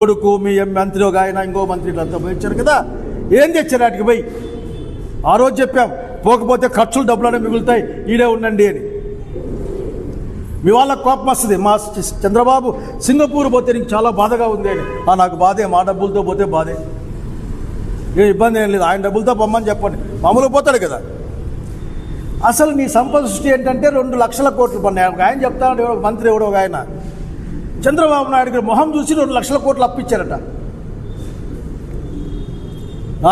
కొడుకు మీ మంత్రి ఒక ఆయన ఇంకో మంత్రి అంతా పోయించారు కదా, ఏం తెచ్చారు వాటికి పోయి? ఆ రోజు చెప్పాం, పోకపోతే ఖర్చులు డబ్బులనే మిగులుతాయి, ఈడే ఉండండి అని. మీ వాళ్ళకి కోపం వస్తుంది, మా చంద్రబాబు సింగపూర్ పోతే నీకు చాలా బాధగా ఉంది అని. నాకు బాధే, మా డబ్బులతో పోతే బాధే, ఏ ఇబ్బంది ఏం లేదు, ఆయన డబ్బులతో పొమ్మని చెప్పండి, మామూలుగా పోతాడు కదా. అసలు నీ సంపద సృష్టి ఏంటంటే 2 లక్షల కోట్లు పన్నాయి. ఆయన చెప్తాడు, ఎవరో మంత్రి ఎవడో ఒక ఆయన చంద్రబాబు నాయుడు గారు మొహం చూసి 2 లక్షల కోట్లు అప్పించారట.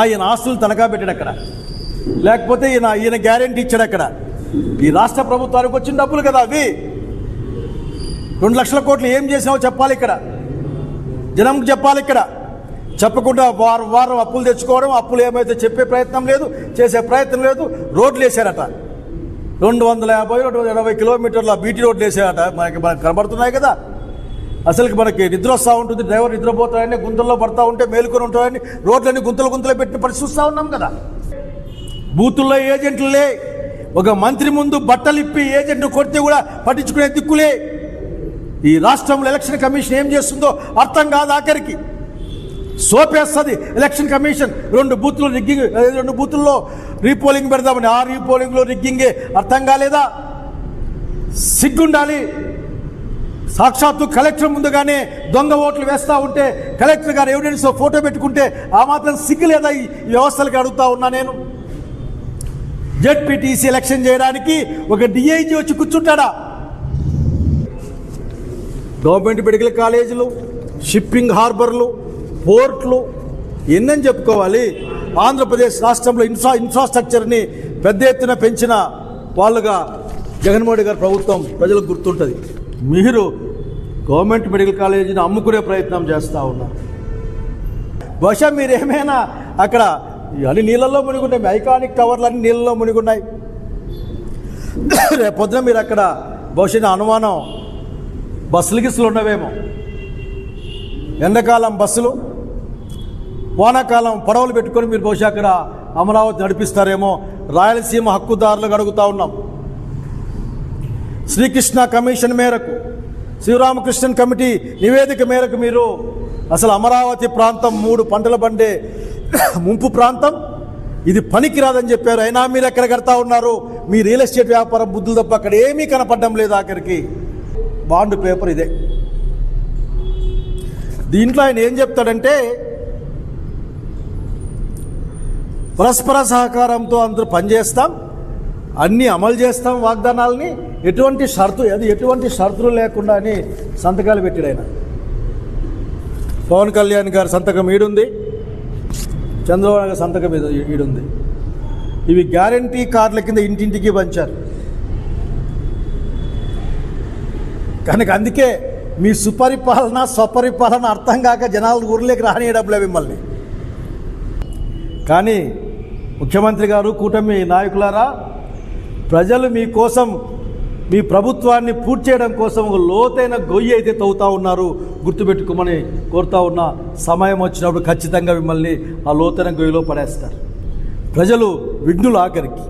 ఈయన ఆస్తులు తనఖా పెట్టాడు అక్కడ, లేకపోతే ఈయన గ్యారెంటీ ఇచ్చాడు అక్కడ. ఈ రాష్ట్ర ప్రభుత్వానికి వచ్చిన డబ్బులు కదా అవి. 2 లక్షల కోట్లు ఏం చేసావో చెప్పాలి ఇక్కడ, జనంకి చెప్పాలి ఇక్కడ. చెప్పకుండా వారం అప్పులు తెచ్చుకోవడం, అప్పులు ఏమైతే చెప్పే ప్రయత్నం లేదు, చేసే ప్రయత్నం లేదు. రోడ్లు వేసారట, 250-280 కిలోమీటర్ల బీటీ రోడ్లు వేసారట. మనకి కనబడుతున్నాయి కదా. అసలుకి మనకి నిద్ర వస్తూ ఉంటుంది, డ్రైవర్ నిద్రపోతాయని గుంతల్లో పడతా ఉంటే మేలుకొని ఉంటాయని రోడ్లన్నీ గుంతలు పెట్టిన పరిస్థితి చూస్తూ ఉన్నాం కదా. బూతుల్లో ఏజెంట్లే, ఒక మంత్రి ముందు బట్టలిప్పి ఏజెంట్ను కొడితే కూడా పట్టించుకునే దిక్కులే. ఈ రాష్ట్రంలో ఎలక్షన్ కమిషన్ ఏం చేస్తుందో అర్థం కాదు. ఆఖరికి సోపేస్తుంది ఎలక్షన్ కమిషన్. 2 బూత్లు రిగ్గింగ్, 2 బూతుల్లో రీపోలింగ్ పెడదామని, ఆ రీపోలింగ్లో రిగ్గింగే. అర్థం కాలేదా? సిగ్గుండాలి. సాక్షాత్తు కలెక్టర్ ముందుగానే దొంగ ఓట్లు వేస్తూ ఉంటే కలెక్టర్ గారు ఎవిడెన్స్ ఫోటో పెట్టుకుంటే ఆ మాత్రం సిగ్గు లేదా ఈ వ్యవస్థలకి అడుగుతా ఉన్నా నేను. జెడ్పీటీసీ ఎలక్షన్ చేయడానికి ఒక డిఐజీ వచ్చి కూర్చుంటాడా? గవర్నమెంట్ మెడికల్ కాలేజీలు, షిప్పింగ్ హార్బర్లు, పోర్ట్లు ఎన్నని చెప్పుకోవాలి. ఆంధ్రప్రదేశ్ రాష్ట్రంలో ఇన్ఫ్రాస్ట్రక్చర్ని పెద్ద ఎత్తున పెంచిన వాళ్ళుగా జగన్మోహన్ గారి ప్రభుత్వం ప్రజలకు గుర్తుంటుంది. మీరు గవర్నమెంట్ మెడికల్ కాలేజీని అమ్ముకునే ప్రయత్నం చేస్తూ ఉన్నారు. బహుశా మీరేమైనా అక్కడ అన్ని నీళ్ళల్లో మునిగున్నాయి, ఐకానిక్ టవర్లు అన్ని నీళ్ళలో మునిగున్నాయి. రేపొద్దున మీరు అక్కడ బహుశా అనుమానం బస్సులు గిస్సులు ఉండవేమో. ఎండాకాలం బస్సులు, వానాకాలం పడవలు పెట్టుకొని మీరు బహుశా అక్కడ అమరావతి నడిపిస్తారేమో. రాయలసీమ హక్కుదారులకు అడుగుతూ ఉన్నాం. శ్రీకృష్ణ కమిషన్ మేరకు, శివరామకృష్ణన్ కమిటీ నివేదిక మేరకు మీరు అసలు అమరావతి ప్రాంతం 3 పంటల పండే ముంపు ప్రాంతం, ఇది పనికిరాదని చెప్పారు. అయినా మీరు ఎక్కడ కడతా ఉన్నారు? మీ రియల్ ఎస్టేట్ వ్యాపారం బుద్ధులు తప్ప అక్కడ ఏమీ కనపడడం లేదు. ఆఖరికి బాండ్ పేపర్ ఇదే. దీంట్లో ఆయన ఏం చెప్తాడంటే, పరస్పర సహకారంతో అందరూ పనిచేస్తాం, అన్నీ అమలు చేస్తాం వాగ్దానాలని, ఎటువంటి షరతులు లేకుండా అని సంతకాలు పెట్టాడు ఆయన. పవన్ కళ్యాణ్ గారి సంతకం ఈడుంది, చంద్రబాబు నాయుడు సంతకం ఈడుంది. ఇవి గ్యారంటీ కార్డుల కింద ఇంటింటికి పంచారు. కనుక అందుకే మీ సుపరిపాలన స్వపరిపాలన అర్థం కాక జనాలు ఊర్లోకి రానియడంలే మిమ్మల్ని. కానీ ముఖ్యమంత్రి గారు, కూటమి నాయకులారా, ప్రజలు మీకోసం, మీ ప్రభుత్వాన్ని పూర్తి చేయడం కోసం ఒక లోతైన గొయ్యి అయితే తవ్వుతూ ఉన్నారు. గుర్తుపెట్టుకోమని కోరుతా ఉన్నా. సమయం వచ్చినప్పుడు ఖచ్చితంగా మిమ్మల్ని ఆ లోతైన గొయ్యిలో పడేస్తారు. ప్రజలు విఘ్నులు ఆఖరికి.